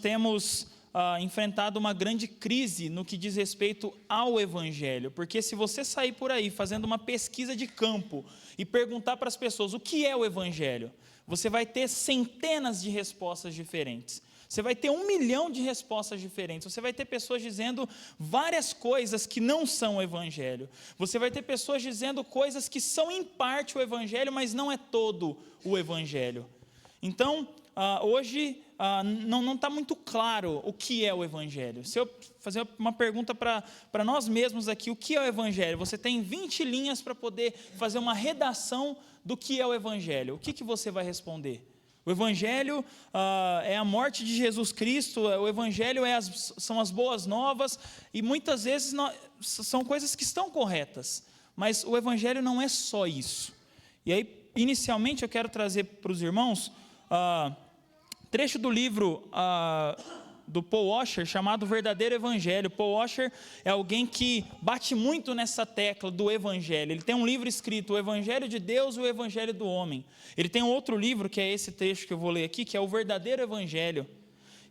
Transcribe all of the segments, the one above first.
temos enfrentado uma grande crise no que diz respeito ao Evangelho, porque se você sair por aí fazendo uma pesquisa de campo e perguntar para as pessoas o que é o Evangelho, você vai ter centenas de respostas diferentes. Você vai ter 1 milhão de respostas diferentes. Você vai ter pessoas dizendo várias coisas que não são o Evangelho. Você vai ter pessoas dizendo coisas que são em parte o Evangelho, mas não é todo o Evangelho. Então, hoje não está muito claro o que é o Evangelho. Se eu fazer uma pergunta para nós mesmos aqui, o que é o Evangelho? Você tem 20 linhas para poder fazer uma redação do que é o Evangelho. O que você vai responder? O Evangelho é a morte de Jesus Cristo, o Evangelho são as boas novas, e muitas vezes são coisas que estão corretas, mas o Evangelho não é só isso. E aí, inicialmente, eu quero trazer para os irmãos trecho do livro do Paul Washer, chamado Verdadeiro Evangelho. Paul Washer é alguém que bate muito nessa tecla do Evangelho. Ele tem um livro escrito, O Evangelho de Deus e o Evangelho do Homem. Ele tem um outro livro, que é esse trecho que eu vou ler aqui, que é o Verdadeiro Evangelho.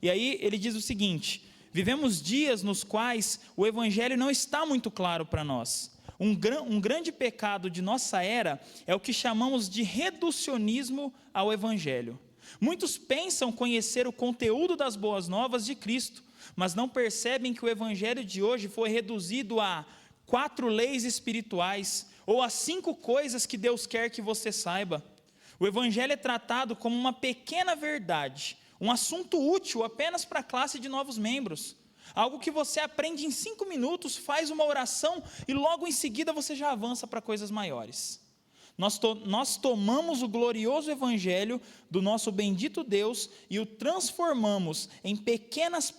E aí ele diz o seguinte: vivemos dias nos quais o Evangelho não está muito claro para nós. Um grande pecado de nossa era é o que chamamos de reducionismo ao Evangelho. Muitos pensam conhecer o conteúdo das boas novas de Cristo, mas não percebem que o Evangelho de hoje foi reduzido a 4 leis espirituais, ou a 5 coisas que Deus quer que você saiba. O Evangelho é tratado como uma pequena verdade, um assunto útil apenas para a classe de novos membros. Algo que você aprende em 5 minutos, faz uma oração e logo em seguida você já avança para coisas maiores. Nós tomamos o glorioso Evangelho do nosso bendito Deus e o transformamos em pequenas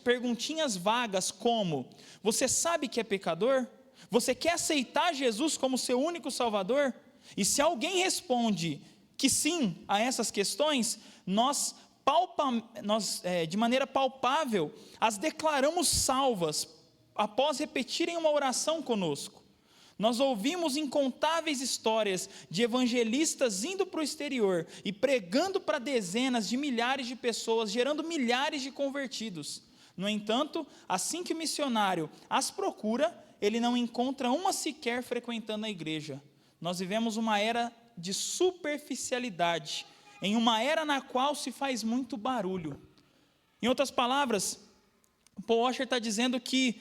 perguntinhas vagas como: você sabe que é pecador? Você quer aceitar Jesus como seu único Salvador? E se alguém responde que sim a essas questões, nós de maneira palpável as declaramos salvas após repetirem uma oração conosco. Nós ouvimos incontáveis histórias de evangelistas indo para o exterior e pregando para dezenas de milhares de pessoas, gerando milhares de convertidos. No entanto, assim que o missionário as procura, ele não encontra uma sequer frequentando a igreja. Nós vivemos uma era de superficialidade, em uma era na qual se faz muito barulho. Em outras palavras, Paul Washer está dizendo que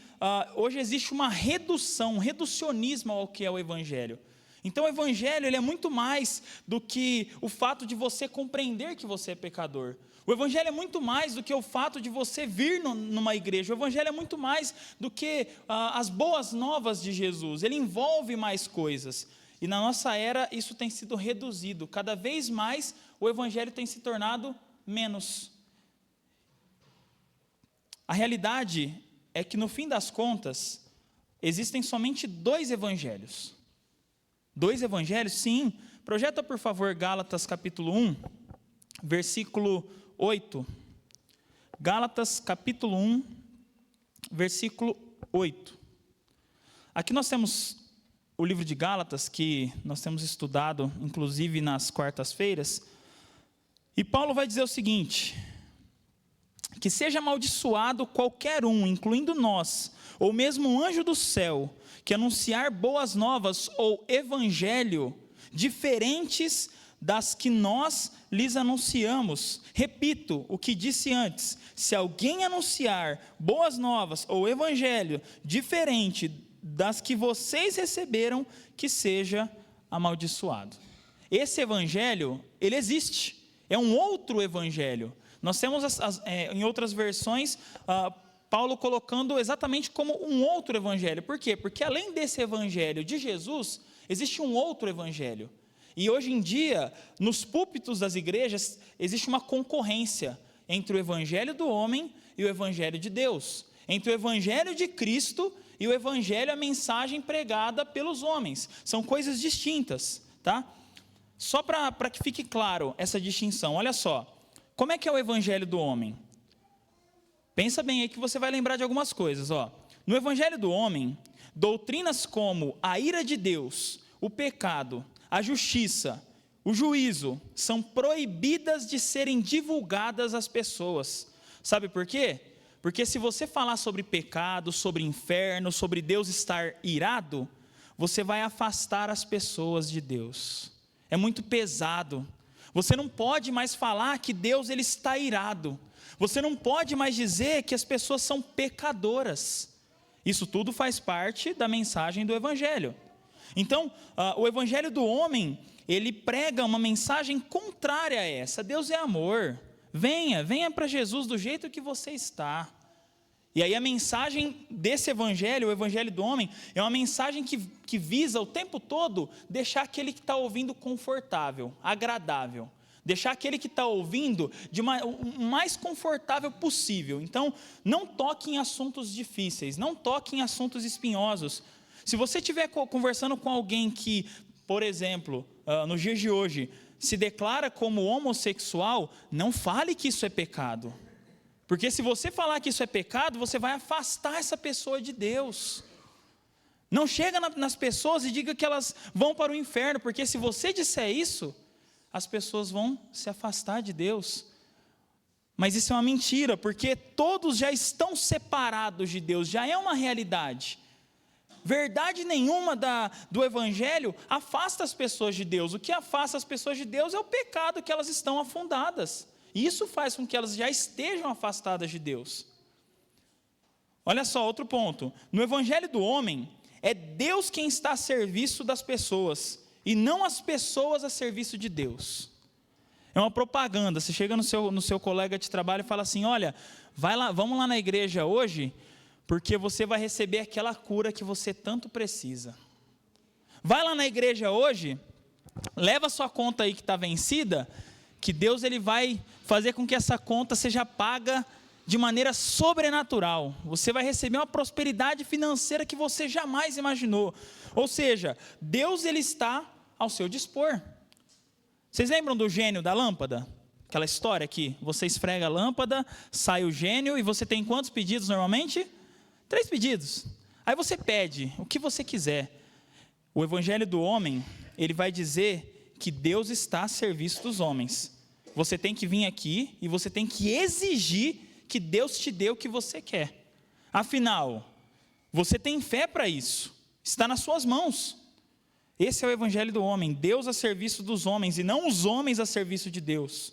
hoje existe uma redução, um reducionismo ao que é o Evangelho. Então o Evangelho ele é muito mais do que o fato de você compreender que você é pecador. O Evangelho é muito mais do que o fato de você vir numa igreja. O Evangelho é muito mais do que as boas novas de Jesus. Ele envolve mais coisas. E na nossa era isso tem sido reduzido. Cada vez mais o Evangelho tem se tornado menos. A realidade é que, no fim das contas, existem somente 2 evangelhos. 2 evangelhos? Sim. Projeta, por favor, Gálatas capítulo 1, versículo 8. Gálatas capítulo 1, versículo 8. Aqui nós temos o livro de Gálatas, que nós temos estudado, inclusive nas quartas-feiras. E Paulo vai dizer o seguinte: que seja amaldiçoado qualquer um, incluindo nós, ou mesmo um anjo do céu, que anunciar boas novas ou evangelho diferentes das que nós lhes anunciamos. Repito o que disse antes: se alguém anunciar boas novas ou evangelho diferente das que vocês receberam, que seja amaldiçoado. Esse evangelho, ele existe, é um outro evangelho. Nós temos, em outras versões, Paulo colocando exatamente como um outro evangelho. Por quê? Porque além desse evangelho de Jesus, existe um outro evangelho. E hoje em dia, nos púlpitos das igrejas, existe uma concorrência entre o evangelho do homem e o evangelho de Deus. Entre o evangelho de Cristo e o evangelho, a mensagem pregada pelos homens. São coisas distintas, tá? Só para que fique claro essa distinção, olha só. Como é que é o evangelho do homem? Pensa bem aí que você vai lembrar de algumas coisas. No evangelho do homem, doutrinas como a ira de Deus, o pecado, a justiça, o juízo, são proibidas de serem divulgadas às pessoas. Sabe por quê? Porque se você falar sobre pecado, sobre inferno, sobre Deus estar irado, você vai afastar as pessoas de Deus. É muito pesado. Você não pode mais falar que Deus ele está irado. Você não pode mais dizer que as pessoas são pecadoras. Isso tudo faz parte da mensagem do Evangelho. Então, o Evangelho do homem, ele prega uma mensagem contrária a essa. Deus é amor. Venha para Jesus do jeito que você está. E aí a mensagem desse evangelho, o evangelho do homem, é uma mensagem que visa o tempo todo deixar aquele que está ouvindo confortável, agradável. Deixar aquele que está ouvindo o mais confortável possível. Então, não toque em assuntos difíceis, não toque em assuntos espinhosos. Se você estiver conversando com alguém que, por exemplo, nos dias de hoje, se declara como homossexual, não fale que isso é pecado. Porque se você falar que isso é pecado, você vai afastar essa pessoa de Deus. Não chega nas pessoas e diga que elas vão para o inferno, porque se você disser isso, as pessoas vão se afastar de Deus. Mas isso é uma mentira, porque todos já estão separados de Deus, já é uma realidade. Verdade nenhuma do Evangelho afasta as pessoas de Deus. O que afasta as pessoas de Deus é o pecado que elas estão afundadas. E isso faz com que elas já estejam afastadas de Deus. Olha só, outro ponto. No Evangelho do homem, é Deus quem está a serviço das pessoas, e não as pessoas a serviço de Deus. É uma propaganda. Você chega no seu colega de trabalho e fala assim: olha, vamos lá na igreja hoje, porque você vai receber aquela cura que você tanto precisa. Vai lá na igreja hoje, leva a sua conta aí que está vencida, que Deus ele vai fazer com que essa conta seja paga de maneira sobrenatural. Você vai receber uma prosperidade financeira que você jamais imaginou. Ou seja, Deus ele está ao seu dispor. Vocês lembram do gênio da lâmpada? Aquela história que você esfrega a lâmpada, sai o gênio e você tem quantos pedidos normalmente? 3 pedidos. Aí você pede o que você quiser. O Evangelho do homem, ele vai dizer que Deus está a serviço dos homens. Você tem que vir aqui e você tem que exigir que Deus te dê o que você quer. Afinal, você tem fé para isso. Está nas suas mãos. Esse é o Evangelho do homem. Deus a serviço dos homens e não os homens a serviço de Deus.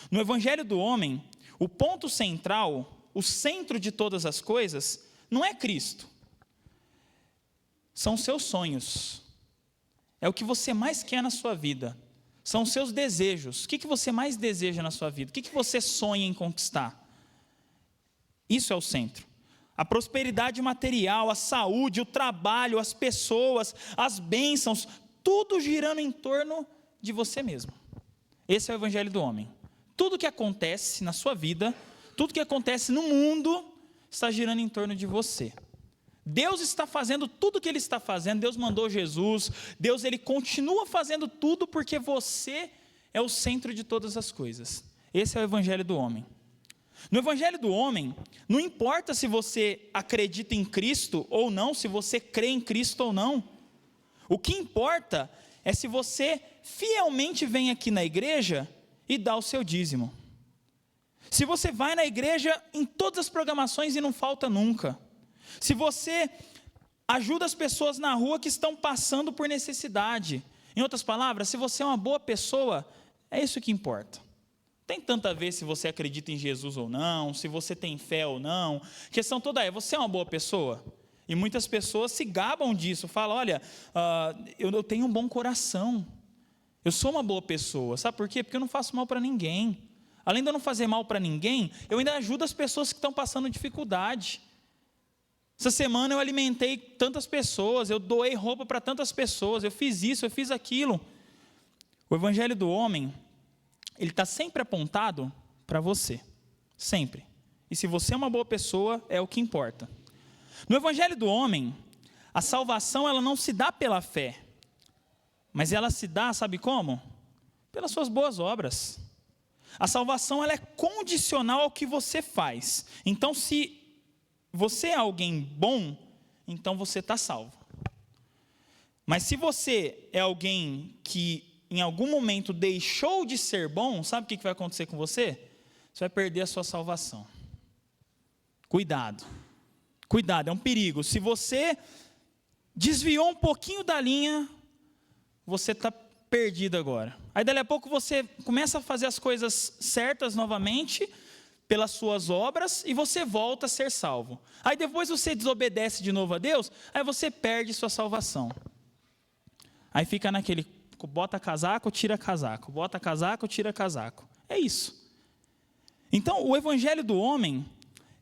No Evangelho do homem, o ponto central, o centro de todas as coisas, não é Cristo. São seus sonhos. É o que você mais quer na sua vida. São os seus desejos. O que você mais deseja na sua vida? O que você sonha em conquistar? Isso é o centro. A prosperidade material, a saúde, o trabalho, as pessoas, as bênçãos, tudo girando em torno de você mesmo. Esse é o Evangelho do homem. Tudo que acontece na sua vida, tudo que acontece no mundo, está girando em torno de você. Deus está fazendo tudo o que Ele está fazendo, Deus mandou Jesus, Deus Ele continua fazendo tudo porque você é o centro de todas as coisas. Esse é o Evangelho do homem. No Evangelho do homem, não importa se você acredita em Cristo ou não, se você crê em Cristo ou não. O que importa é se você fielmente vem aqui na igreja e dá o seu dízimo. Se você vai na igreja em todas as programações e não falta nunca. Se você ajuda as pessoas na rua que estão passando por necessidade. Em outras palavras, se você é uma boa pessoa, é isso que importa. Tem tanto a ver se você acredita em Jesus ou não, se você tem fé ou não. A questão toda é, você é uma boa pessoa? E muitas pessoas se gabam disso, falam, olha, eu tenho um bom coração, eu sou uma boa pessoa. Sabe por quê? Porque eu não faço mal para ninguém. Além de eu não fazer mal para ninguém, eu ainda ajudo as pessoas que estão passando dificuldade. Essa semana eu alimentei tantas pessoas, eu doei roupa para tantas pessoas, eu fiz isso, eu fiz aquilo. O Evangelho do homem, ele está sempre apontado para você, sempre. E se você é uma boa pessoa, é o que importa. No Evangelho do homem, a salvação ela não se dá pela fé, mas ela se dá, sabe como? Pelas suas boas obras. A salvação ela é condicional ao que você faz. Então, se você é alguém bom, então você está salvo. Mas se você é alguém que em algum momento deixou de ser bom, sabe o que vai acontecer com você? Você vai perder a sua salvação. Cuidado, cuidado, é um perigo. Se você desviou um pouquinho da linha, você está perdido agora. Aí dali a pouco você começa a fazer as coisas certas novamente, pelas suas obras, e você volta a ser salvo. Aí depois você desobedece de novo a Deus, aí você perde sua salvação. Aí fica naquele, bota casaco, tira casaco, bota casaco, tira casaco. É isso. Então, o evangelho do homem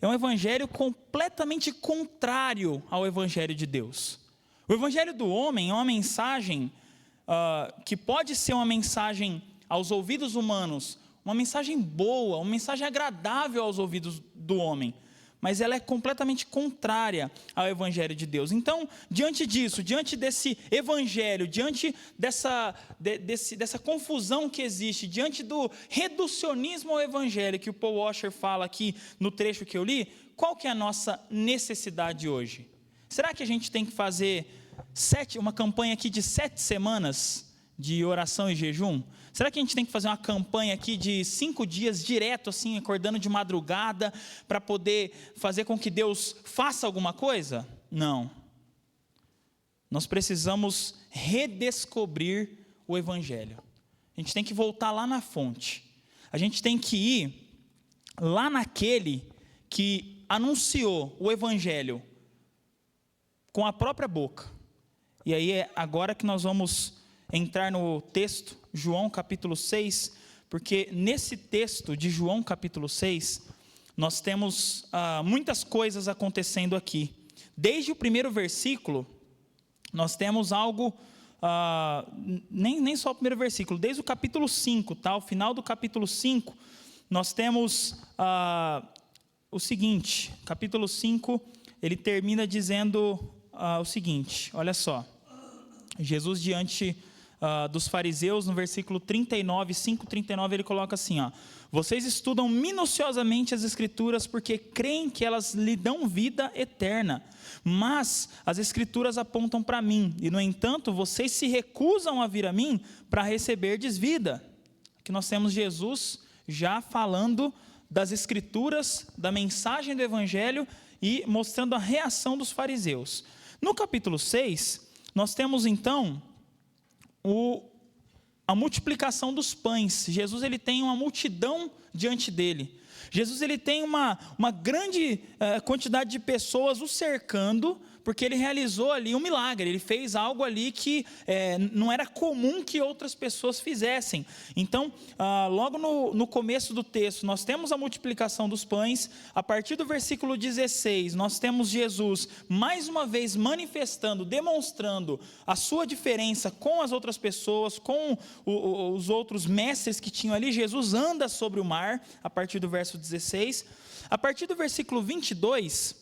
é um evangelho completamente contrário ao evangelho de Deus. O evangelho do homem é uma mensagem que pode ser uma mensagem aos ouvidos humanos, uma mensagem boa, uma mensagem agradável aos ouvidos do homem, mas ela é completamente contrária ao evangelho de Deus. Então, diante disso, diante desse evangelho, diante dessa confusão que existe, diante do reducionismo ao evangelho que o Paul Washer fala aqui no trecho que eu li, qual que é a nossa necessidade hoje? Será que a gente tem que fazer uma campanha aqui de 7 semanas de oração e jejum? Será que a gente tem que fazer uma campanha aqui de 5 dias direto, assim, acordando de madrugada, para poder fazer com que Deus faça alguma coisa? Não. Nós precisamos redescobrir o evangelho. A gente tem que voltar lá na fonte. A gente tem que ir lá naquele que anunciou o evangelho com a própria boca. E aí é agora que nós vamos entrar no texto, João capítulo 6, porque nesse texto de João capítulo 6, nós temos muitas coisas acontecendo aqui. Desde o primeiro versículo, nós temos algo, nem só o primeiro versículo, desde o capítulo 5, tá? O final do capítulo 5, nós temos o seguinte, capítulo 5, ele termina dizendo o seguinte, olha só, Jesus diante dos fariseus, no versículo 39, 5:39, ele coloca assim, vocês estudam minuciosamente as escrituras porque creem que elas lhe dão vida eterna, mas as escrituras apontam para mim, e no entanto vocês se recusam a vir a mim para receberdes vida. Aqui nós temos Jesus já falando das escrituras, da mensagem do evangelho e mostrando a reação dos fariseus. No capítulo 6, nós temos então a multiplicação dos pães. Jesus ele tem uma multidão diante dele. Jesus ele tem uma grande quantidade de pessoas o cercando, porque ele realizou ali um milagre, ele fez algo ali que não era comum que outras pessoas fizessem. Então, logo no começo do texto, nós temos a multiplicação dos pães. A partir do versículo 16, nós temos Jesus, mais uma vez, manifestando, demonstrando a sua diferença com as outras pessoas, com os outros mestres que tinham ali. Jesus anda sobre o mar, a partir do verso 16. A partir do versículo 22,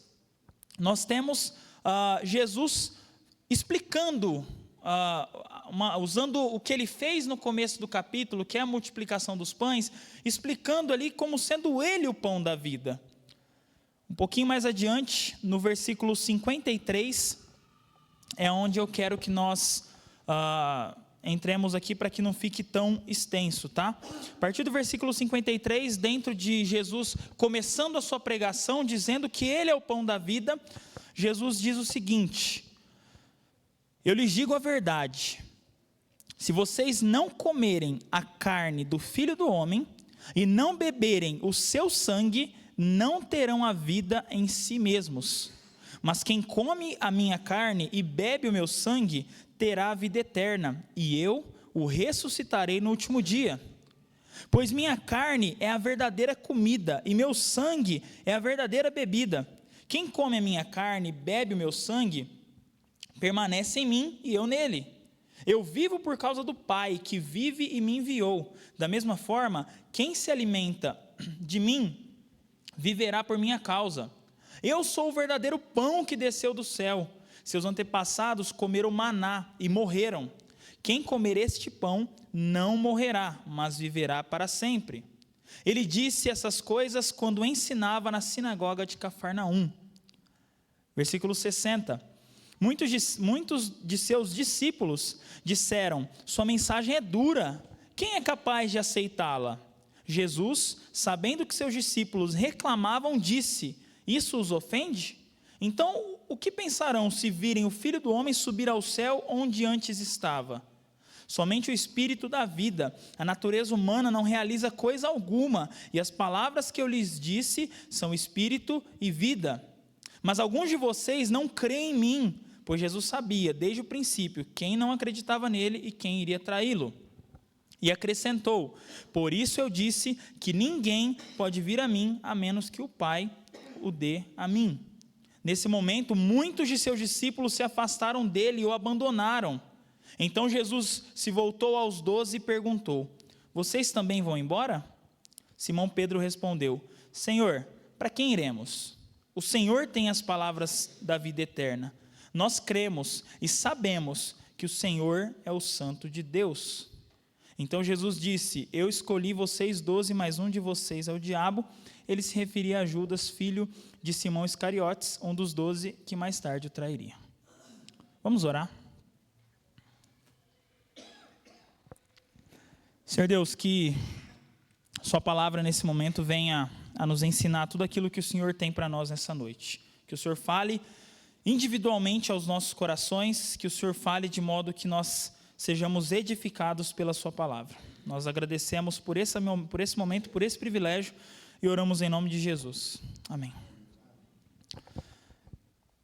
nós temos Jesus explicando, usando o que ele fez no começo do capítulo, que é a multiplicação dos pães, explicando ali como sendo ele o pão da vida. Um pouquinho mais adiante, no versículo 53, é onde eu quero que nós entremos aqui para que não fique tão extenso, tá? A partir do versículo 53, dentro de Jesus começando a sua pregação, dizendo que ele é o pão da vida, Jesus diz o seguinte: eu lhes digo a verdade, se vocês não comerem a carne do Filho do Homem e não beberem o seu sangue, não terão a vida em si mesmos. Mas quem come a minha carne e bebe o meu sangue, terá a vida eterna, e eu o ressuscitarei no último dia. Pois minha carne é a verdadeira comida, e meu sangue é a verdadeira bebida. Quem come a minha carne e bebe o meu sangue, permanece em mim e eu nele. Eu vivo por causa do Pai, que vive e me enviou. Da mesma forma, quem se alimenta de mim, viverá por minha causa. Eu sou o verdadeiro pão que desceu do céu. Seus antepassados comeram maná e morreram. Quem comer este pão não morrerá, mas viverá para sempre. Ele disse essas coisas quando ensinava na sinagoga de Cafarnaum. Versículo 60. Muitos de seus discípulos disseram: sua mensagem é dura, quem é capaz de aceitá-la? Jesus, sabendo que seus discípulos reclamavam, disse: Isso os ofende? Então, o que pensarão se virem o Filho do Homem subir ao céu onde antes estava? Somente o Espírito dá vida, a natureza humana não realiza coisa alguma, e as palavras que eu lhes disse são Espírito e vida. Mas alguns de vocês não creem em mim, pois Jesus sabia, desde o princípio, quem não acreditava nele e quem iria traí-lo. E acrescentou: por isso eu disse que ninguém pode vir a mim, a menos que o Pai o dê a mim. Nesse momento, muitos de seus discípulos se afastaram dele e o abandonaram. Então Jesus se voltou aos 12 e perguntou: vocês também vão embora? Simão Pedro respondeu: Senhor, para quem iremos? O Senhor tem as palavras da vida eterna. Nós cremos e sabemos que o Senhor é o Santo de Deus. Então Jesus disse: eu escolhi vocês 12, mas um de vocês é o diabo. Ele se referia a Judas, filho de Simão Iscariotes, um dos 12 que mais tarde o trairia. Vamos orar? Senhor Deus, que sua palavra nesse momento venha a nos ensinar tudo aquilo que o Senhor tem para nós nessa noite. Que o Senhor fale individualmente aos nossos corações, que o Senhor fale de modo que nós sejamos edificados pela sua palavra. Nós agradecemos por esse momento, por esse privilégio, e oramos em nome de Jesus. Amém.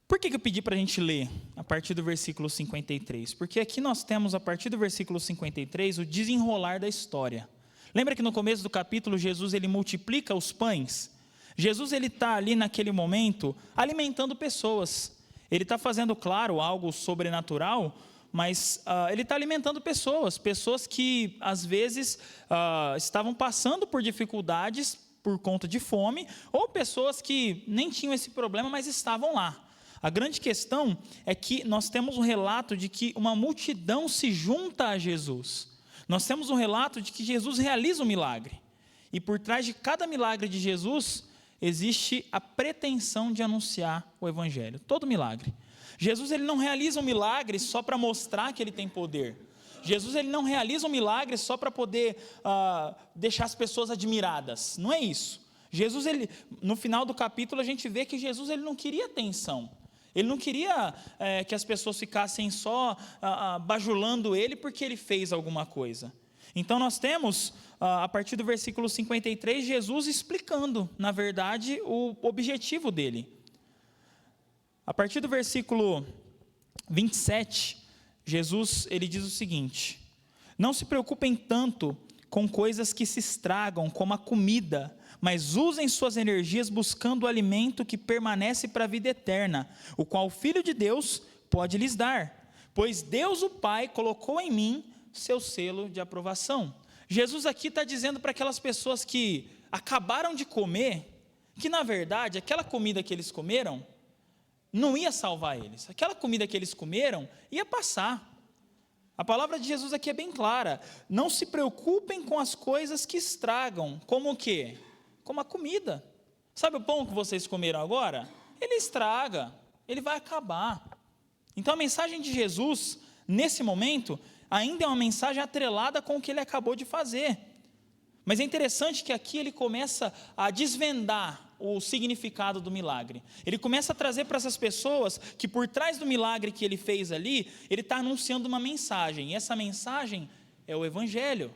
Por que eu pedi para a gente ler a partir do versículo 53? Porque aqui nós temos, a partir do versículo 53, o desenrolar da história. Lembra que no começo do capítulo, Jesus ele multiplica os pães? Jesus ele está ali naquele momento alimentando pessoas. Ele está fazendo, claro, algo sobrenatural, mas ele está alimentando pessoas que às vezes estavam passando por dificuldades por conta de fome, ou pessoas que nem tinham esse problema, mas estavam lá. A grande questão é que nós temos um relato de que uma multidão se junta a Jesus. Nós temos um relato de que Jesus realiza um milagre. E por trás de cada milagre de Jesus, existe a pretensão de anunciar o Evangelho. Todo milagre. Jesus ele não realiza um milagre só para mostrar que ele tem poder. Jesus ele não realiza um milagre só para poder deixar as pessoas admiradas. Não é isso. Jesus, no final do capítulo, a gente vê que Jesus ele não queria atenção. Ele não queria que as pessoas ficassem só bajulando ele porque ele fez alguma coisa. Então nós temos, a partir do versículo 53, Jesus explicando, na verdade, o objetivo dele. A partir do versículo 27, Jesus ele diz o seguinte: não se preocupem tanto com coisas que se estragam, como a comida, mas usem suas energias buscando o alimento que permanece para a vida eterna, o qual o Filho de Deus pode lhes dar, pois Deus o Pai colocou em mim seu selo de aprovação. Jesus aqui está dizendo para aquelas pessoas que acabaram de comer, que na verdade aquela comida que eles comeram não ia salvar eles, aquela comida que eles comeram ia passar. A palavra de Jesus aqui é bem clara: não se preocupem com as coisas que estragam, como o quê? Como a comida. Sabe o pão que vocês comeram agora? Ele estraga, ele vai acabar. Então a mensagem de Jesus, nesse momento, ainda é uma mensagem atrelada com o que ele acabou de fazer. Mas é interessante que aqui ele começa a desvendar o significado do milagre. Ele começa a trazer para essas pessoas que por trás do milagre que ele fez ali, ele está anunciando uma mensagem. E essa mensagem é o Evangelho.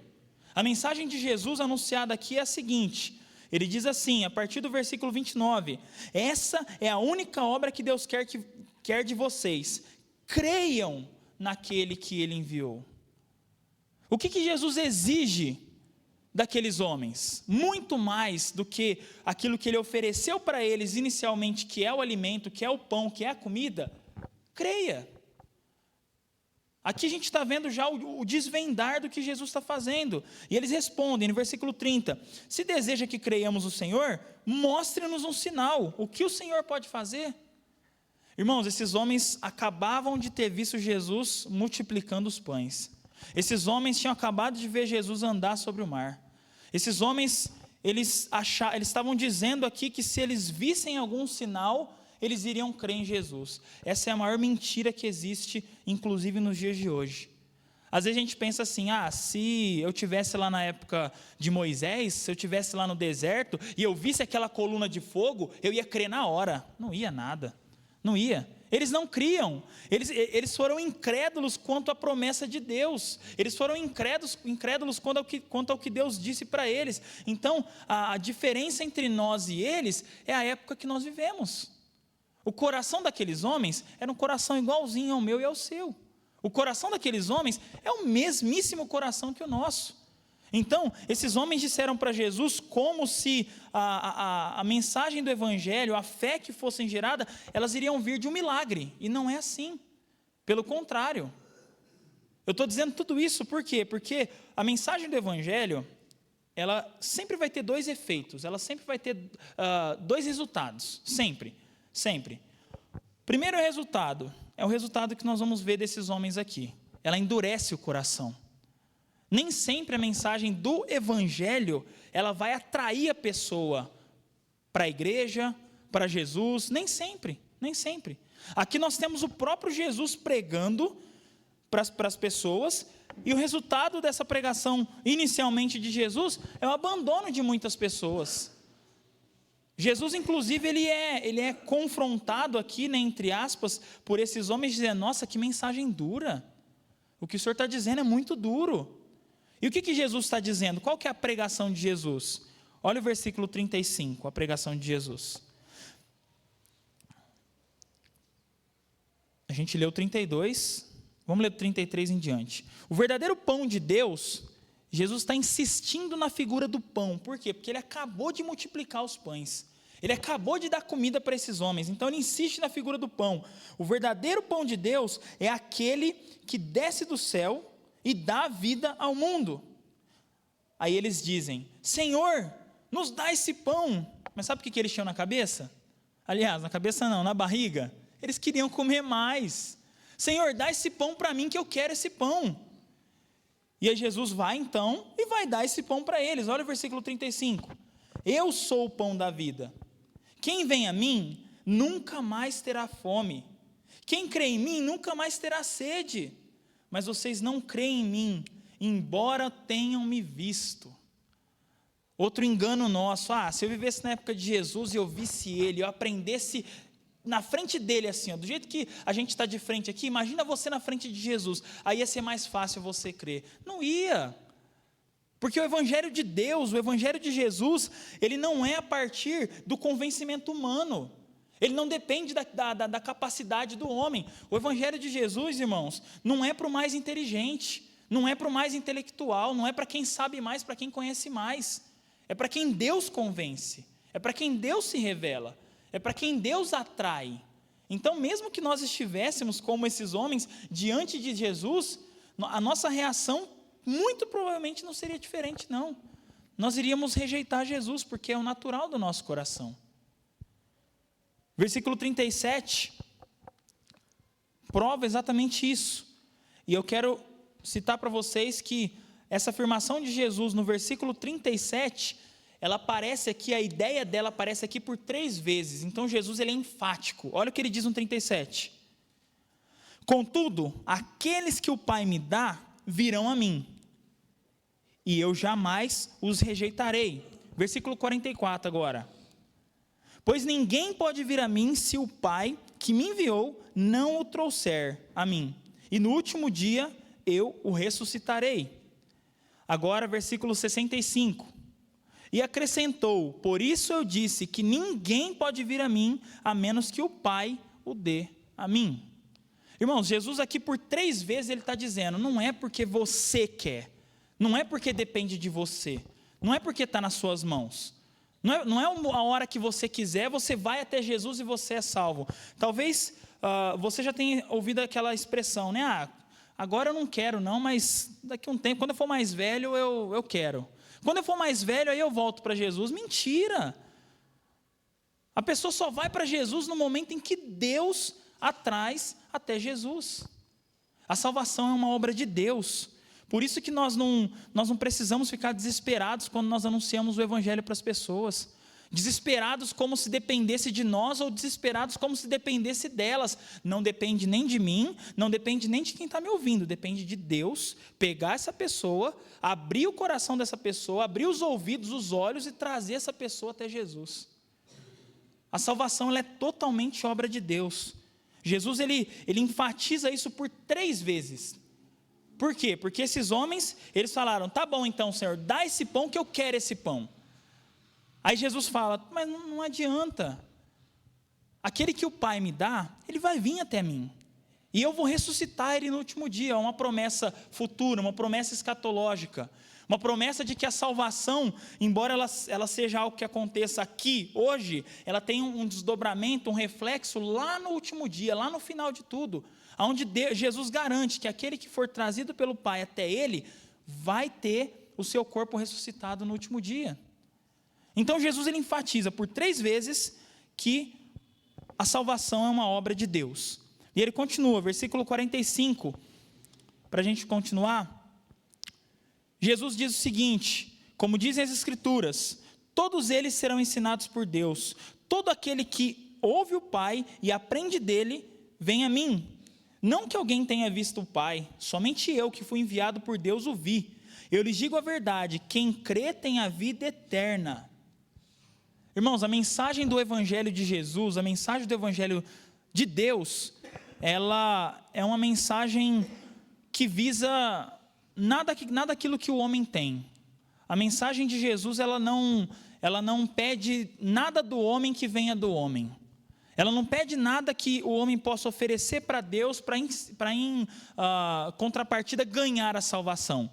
A mensagem de Jesus anunciada aqui é a seguinte: ele diz assim, a partir do versículo 29, essa é a única obra que Deus quer de vocês, creiam naquele que ele enviou. O que Jesus exige daqueles homens? Muito mais do que aquilo que ele ofereceu para eles inicialmente, que é o alimento, que é o pão, que é a comida. Creia. Aqui a gente está vendo já o desvendar do que Jesus está fazendo. E eles respondem no versículo 30, se deseja que creiamos no Senhor, mostre-nos um sinal. O que o Senhor pode fazer? Irmãos, esses homens acabavam de ter visto Jesus multiplicando os pães. Esses homens tinham acabado de ver Jesus andar sobre o mar. Esses homens, eles estavam dizendo aqui que se eles vissem algum sinal, eles iriam crer em Jesus. Essa é a maior mentira que existe, inclusive nos dias de hoje. Às vezes a gente pensa assim, se eu tivesse lá na época de Moisés, se eu tivesse lá no deserto e eu visse aquela coluna de fogo, eu ia crer na hora. Não ia nada, não ia. Eles não criam, eles foram incrédulos quanto à promessa de Deus, eles foram incrédulos quanto ao que Deus disse para eles. Então, a diferença entre nós e eles é a época que nós vivemos. O coração daqueles homens era um coração igualzinho ao meu e ao seu. O coração daqueles homens é o mesmíssimo coração que o nosso. Então, esses homens disseram para Jesus como se a mensagem do Evangelho, a fé que fosse gerada, elas iriam vir de um milagre. E não é assim. Pelo contrário. Eu estou dizendo tudo isso por quê? Porque a mensagem do Evangelho, ela sempre vai ter dois efeitos. Ela sempre vai ter dois resultados. Sempre. Sempre. Primeiro resultado é o resultado que nós vamos ver desses homens aqui. Ela endurece o coração. Nem sempre a mensagem do Evangelho, ela vai atrair a pessoa para a igreja, para Jesus, nem sempre, nem sempre. Aqui nós temos o próprio Jesus pregando para as pessoas, e o resultado dessa pregação inicialmente de Jesus é o abandono de muitas pessoas. Jesus, inclusive, ele é confrontado aqui, né, entre aspas, por esses homens, dizendo, nossa, que mensagem dura. O que o Senhor está dizendo é muito duro. E o que Jesus está dizendo? Qual que é a pregação de Jesus? Olha o versículo 35, a pregação de Jesus. A gente leu 32, vamos ler 33 em diante. O verdadeiro pão de Deus, Jesus está insistindo na figura do pão. Por quê? Porque ele acabou de multiplicar os pães. Ele acabou de dar comida para esses homens. Então ele insiste na figura do pão. O verdadeiro pão de Deus é aquele que desce do céu e dá vida ao mundo. Aí eles dizem, Senhor, nos dá esse pão. Mas sabe o que eles tinham na cabeça? Aliás, na cabeça não, na barriga. Eles queriam comer mais. Senhor, dá esse pão para mim que eu quero esse pão. E aí Jesus vai então e vai dar esse pão para eles. Olha o versículo 35. Eu sou o pão da vida. Quem vem a mim nunca mais terá fome. Quem crê em mim nunca mais terá sede. Mas vocês não creem em mim, embora tenham me visto. Outro engano nosso, se eu vivesse na época de Jesus e eu visse ele, eu aprendesse na frente dele assim, do jeito que a gente está de frente aqui, imagina você na frente de Jesus, aí ia ser mais fácil você crer. Não ia, porque o Evangelho de Deus, o Evangelho de Jesus, ele não é a partir do convencimento humano. Ele não depende da capacidade do homem. O Evangelho de Jesus, irmãos, não é para o mais inteligente, não é para o mais intelectual, não é para quem sabe mais, para quem conhece mais. É para quem Deus convence, é para quem Deus se revela, é para quem Deus atrai. Então, mesmo que nós estivéssemos como esses homens diante de Jesus, a nossa reação muito provavelmente não seria diferente, não. Nós iríamos rejeitar Jesus, porque é o natural do nosso coração. Versículo 37, prova exatamente isso. E eu quero citar para vocês que essa afirmação de Jesus no versículo 37, ela aparece aqui, a ideia dela aparece aqui por 3 vezes. Então Jesus ele é enfático. Olha o que ele diz no 37. Contudo, aqueles que o Pai me dá, virão a mim, e eu jamais os rejeitarei. Versículo 44 agora. Pois ninguém pode vir a mim se o Pai que me enviou não o trouxer a mim. E no último dia eu o ressuscitarei. Agora, versículo 65. E acrescentou, por isso eu disse que ninguém pode vir a mim, a menos que o Pai o dê a mim. Irmãos, Jesus aqui por 3 vezes ele está dizendo, não é porque você quer, não é porque depende de você, não é porque está nas suas mãos. Não é a hora que você quiser, você vai até Jesus e você é salvo. Talvez você já tenha ouvido aquela expressão, né? Agora eu não quero não, mas daqui a um tempo, quando eu for mais velho, eu quero. Quando eu for mais velho, aí eu volto para Jesus. Mentira! A pessoa só vai para Jesus no momento em que Deus a traz até Jesus. A salvação é uma obra de Deus. Por isso que nós não precisamos ficar desesperados quando nós anunciamos o Evangelho para as pessoas. Desesperados como se dependesse de nós ou desesperados como se dependesse delas. Não depende nem de mim, não depende nem de quem está me ouvindo, depende de Deus pegar essa pessoa, abrir o coração dessa pessoa, abrir os ouvidos, os olhos e trazer essa pessoa até Jesus. A salvação ela é totalmente obra de Deus. Jesus ele enfatiza isso por 3 vezes. Por quê? Porque esses homens, eles falaram, tá bom então, Senhor, dá esse pão que eu quero esse pão. Aí Jesus fala, mas não adianta, aquele que o Pai me dá, ele vai vir até mim, e eu vou ressuscitar ele no último dia, uma promessa futura, uma promessa escatológica, uma promessa de que a salvação, embora ela seja algo que aconteça aqui, hoje, ela tem um desdobramento, um reflexo lá no último dia, lá no final de tudo, onde Jesus garante que aquele que for trazido pelo Pai até ele, vai ter o seu corpo ressuscitado no último dia. Então Jesus ele enfatiza por 3 vezes que a salvação é uma obra de Deus. E ele continua, versículo 45, para a gente continuar. Jesus diz o seguinte, como dizem as Escrituras, todos eles serão ensinados por Deus. Todo aquele que ouve o Pai e aprende dele, vem a mim. Não que alguém tenha visto o Pai, somente eu que fui enviado por Deus o vi. Eu lhes digo a verdade, quem crê tem a vida eterna. Irmãos, a mensagem do Evangelho de Jesus, a mensagem do Evangelho de Deus, ela é uma mensagem que visa nada aquilo que o homem tem. A mensagem de Jesus, ela não pede nada do homem que venha do homem. Ela não pede nada que o homem possa oferecer para Deus para em contrapartida ganhar a salvação.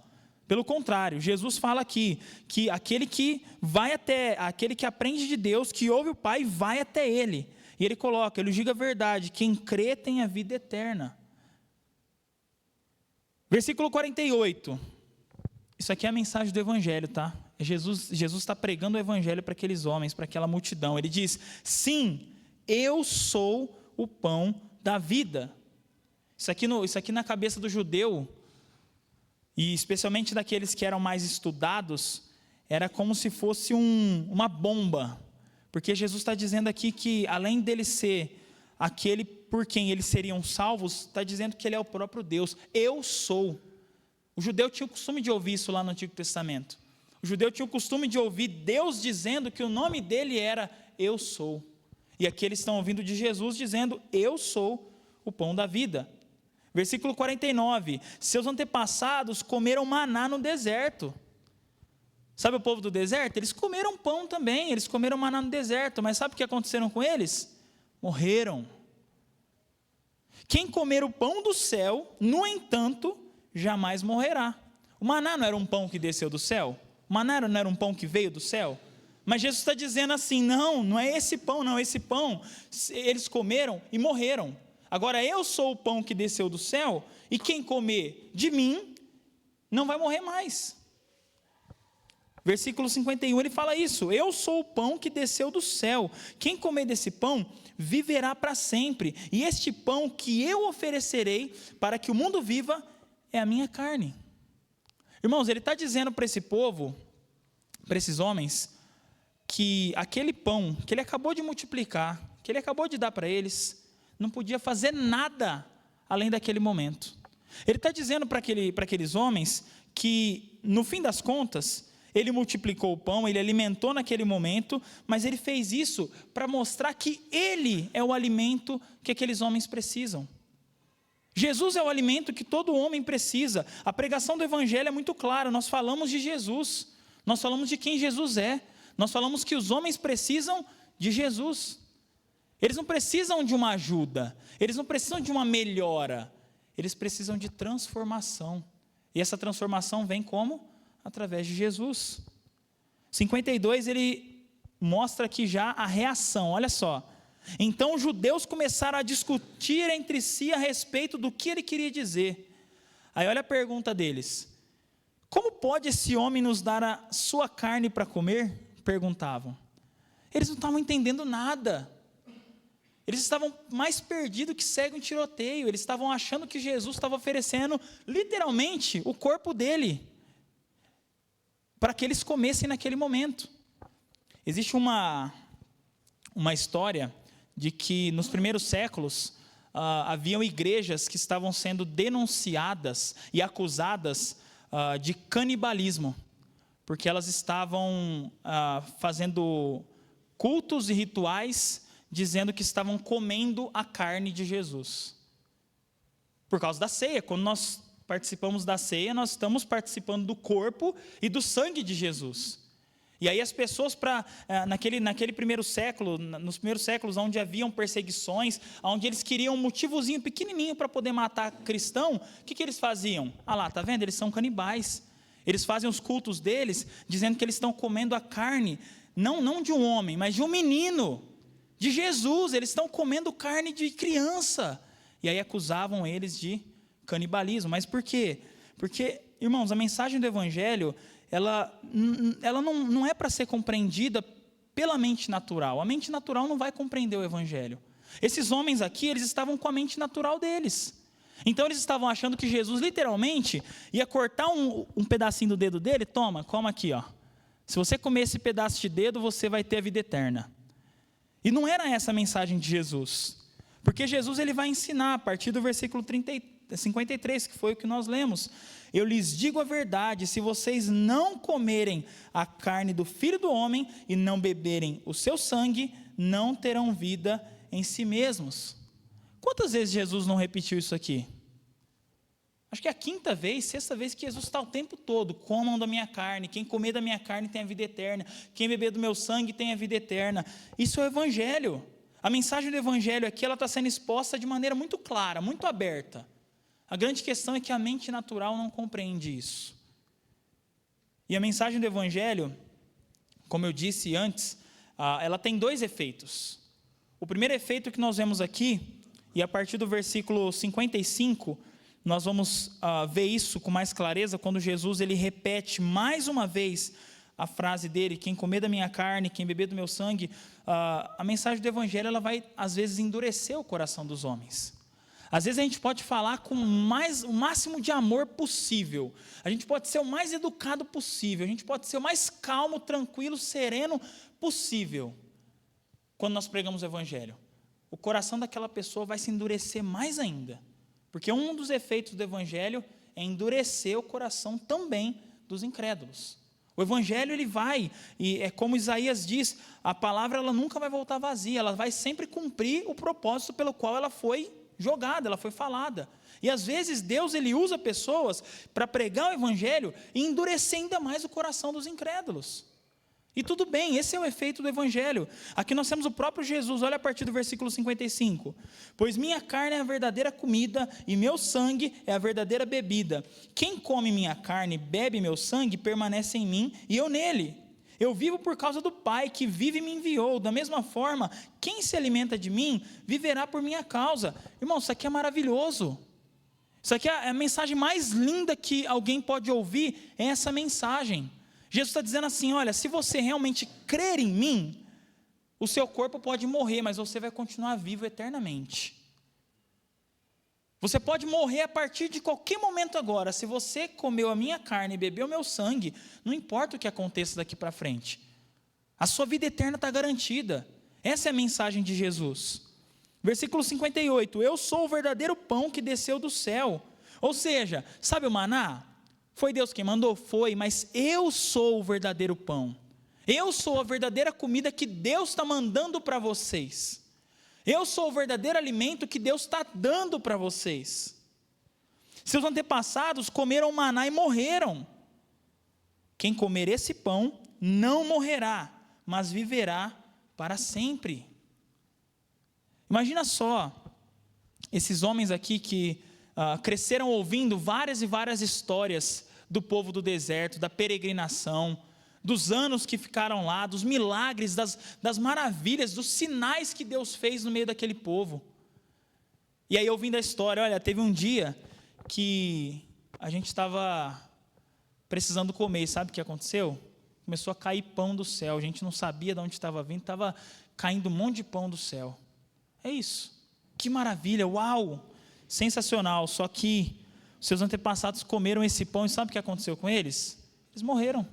Pelo contrário, Jesus fala aqui que aquele que aprende de Deus, que ouve o Pai, vai até Ele. E Ele coloca, Ele diga a verdade, quem crê tem a vida eterna. Versículo 48. Isso aqui é a mensagem do Evangelho, tá? Jesus está pregando o Evangelho para aqueles homens, para aquela multidão. Ele diz, sim, eu sou o pão da vida. Isso aqui na cabeça do judeu, e especialmente daqueles que eram mais estudados, era como se fosse uma bomba, porque Jesus está dizendo aqui que além dele ser aquele por quem eles seriam salvos, está dizendo que ele é o próprio Deus, eu sou. O judeu tinha o costume de ouvir isso lá no Antigo Testamento, o judeu tinha o costume de ouvir Deus dizendo que o nome dele era eu sou, e aqui eles estão ouvindo de Jesus dizendo eu sou o pão da vida. Versículo 49, seus antepassados comeram maná no deserto. Sabe o povo do deserto? Eles comeram pão também, eles comeram maná no deserto, mas sabe o que aconteceu com eles? Morreram. Quem comer o pão do céu, no entanto, jamais morrerá. O maná não era um pão que desceu do céu? O maná não era um pão que veio do céu? Mas Jesus está dizendo assim, não é esse pão não, esse pão, eles comeram e morreram. Agora eu sou o pão que desceu do céu, e quem comer de mim, não vai morrer mais. Versículo 51, ele fala isso, eu sou o pão que desceu do céu, quem comer desse pão, viverá para sempre, e este pão que eu oferecerei, para que o mundo viva, é a minha carne. Irmãos, ele está dizendo para esse povo, para esses homens, que aquele pão que ele acabou de multiplicar, que ele acabou de dar para eles, não podia fazer nada além daquele momento. Ele está dizendo para aqueles homens que, no fim das contas, ele multiplicou o pão, ele alimentou naquele momento, mas ele fez isso para mostrar que ele é o alimento que aqueles homens precisam. Jesus é o alimento que todo homem precisa. A pregação do Evangelho é muito clara, nós falamos de Jesus, nós falamos de quem Jesus é, nós falamos que os homens precisam de Jesus. Eles não precisam de uma ajuda, eles não precisam de uma melhora, eles precisam de transformação. E essa transformação vem como? Através de Jesus. 52, ele mostra aqui já a reação, olha só. Então os judeus começaram a discutir entre si a respeito do que ele queria dizer. Aí olha a pergunta deles. Como pode esse homem nos dar a sua carne para comer? Perguntavam. Eles não estavam entendendo nada. Eles estavam mais perdidos que cego em tiroteio. Eles estavam achando que Jesus estava oferecendo, literalmente, o corpo dele, para que eles comessem naquele momento. Existe uma história de que nos primeiros séculos haviam igrejas que estavam sendo denunciadas e acusadas de canibalismo, porque elas estavam fazendo cultos e rituais dizendo que estavam comendo a carne de Jesus. Por causa da ceia, quando nós participamos da ceia, nós estamos participando do corpo e do sangue de Jesus. E aí as pessoas, naquele primeiro século, nos primeiros séculos, onde haviam perseguições, onde eles queriam um motivozinho pequenininho para poder matar cristão, o que eles faziam? Ah lá, tá vendo? Eles são canibais. Eles fazem os cultos deles, dizendo que eles estão comendo a carne, não de um homem, mas de um menino, de Jesus. Eles estão comendo carne de criança. E aí acusavam eles de canibalismo. Mas por quê? Porque, irmãos, a mensagem do Evangelho, ela não é para ser compreendida pela mente natural. A mente natural não vai compreender o Evangelho. Esses homens aqui, eles estavam com a mente natural deles. Então eles estavam achando que Jesus literalmente ia cortar um pedacinho do dedo dele. Toma aqui, ó. Se você comer esse pedaço de dedo, você vai ter a vida eterna. E não era essa a mensagem de Jesus. Porque Jesus ele vai ensinar a partir do versículo 53, que foi o que nós lemos. Eu lhes digo a verdade, se vocês não comerem a carne do Filho do Homem e não beberem o seu sangue, não terão vida em si mesmos. Quantas vezes Jesus não repetiu isso aqui? Acho que é a quinta vez, sexta vez que Jesus está o tempo todo. Comam da minha carne, quem comer da minha carne tem a vida eterna, quem beber do meu sangue tem a vida eterna. Isso é o Evangelho. A mensagem do Evangelho aqui ela está sendo exposta de maneira muito clara, muito aberta. A grande questão é que a mente natural não compreende isso. E a mensagem do Evangelho, como eu disse antes, ela tem dois efeitos. O primeiro efeito que nós vemos aqui, e a partir do versículo 55, nós vamos ver isso com mais clareza, quando Jesus ele repete mais uma vez a frase dele, quem comer da minha carne, quem beber do meu sangue. A mensagem do Evangelho ela vai, às vezes, endurecer o coração dos homens. Às vezes a gente pode falar com o máximo de amor possível, a gente pode ser o mais educado possível, a gente pode ser o mais calmo, tranquilo, sereno possível, quando nós pregamos o Evangelho. O coração daquela pessoa vai se endurecer mais ainda, porque um dos efeitos do Evangelho é endurecer o coração também dos incrédulos. O Evangelho ele vai, e é como Isaías diz, a palavra ela nunca vai voltar vazia, ela vai sempre cumprir o propósito pelo qual ela foi jogada, ela foi falada. E às vezes Deus ele usa pessoas para pregar o Evangelho e endurecer ainda mais o coração dos incrédulos. E tudo bem, esse é o efeito do Evangelho. Aqui nós temos o próprio Jesus, olha a partir do versículo 55. Pois minha carne é a verdadeira comida e meu sangue é a verdadeira bebida. Quem come minha carne e bebe meu sangue permanece em mim e eu nele. Eu vivo por causa do Pai que vive e me enviou. Da mesma forma, quem se alimenta de mim, viverá por minha causa. Irmão, isso aqui é maravilhoso. Isso aqui é a mensagem mais linda que alguém pode ouvir, é essa mensagem. Jesus está dizendo assim, olha, se você realmente crer em mim, o seu corpo pode morrer, mas você vai continuar vivo eternamente. Você pode morrer a partir de qualquer momento agora. Se você comeu a minha carne e bebeu o meu sangue, não importa o que aconteça daqui para frente. A sua vida eterna está garantida. Essa é a mensagem de Jesus. Versículo 58. Eu sou o verdadeiro pão que desceu do céu. Ou seja, sabe o maná? Foi Deus quem mandou? Foi, mas eu sou o verdadeiro pão. Eu sou a verdadeira comida que Deus está mandando para vocês. Eu sou o verdadeiro alimento que Deus está dando para vocês. Seus antepassados comeram maná e morreram. Quem comer esse pão não morrerá, mas viverá para sempre. Imagina só, esses homens aqui que cresceram ouvindo várias e várias histórias do povo do deserto, da peregrinação, dos anos que ficaram lá, dos milagres, das maravilhas, dos sinais que Deus fez no meio daquele povo. E aí ouvindo a história, olha, teve um dia que a gente estava precisando comer, e sabe o que aconteceu? Começou a cair pão do céu, a gente não sabia de onde estava vindo, estava caindo um monte de pão do céu. É isso, que maravilha, uau, sensacional, só que seus antepassados comeram esse pão e sabe o que aconteceu com eles? Eles morreram.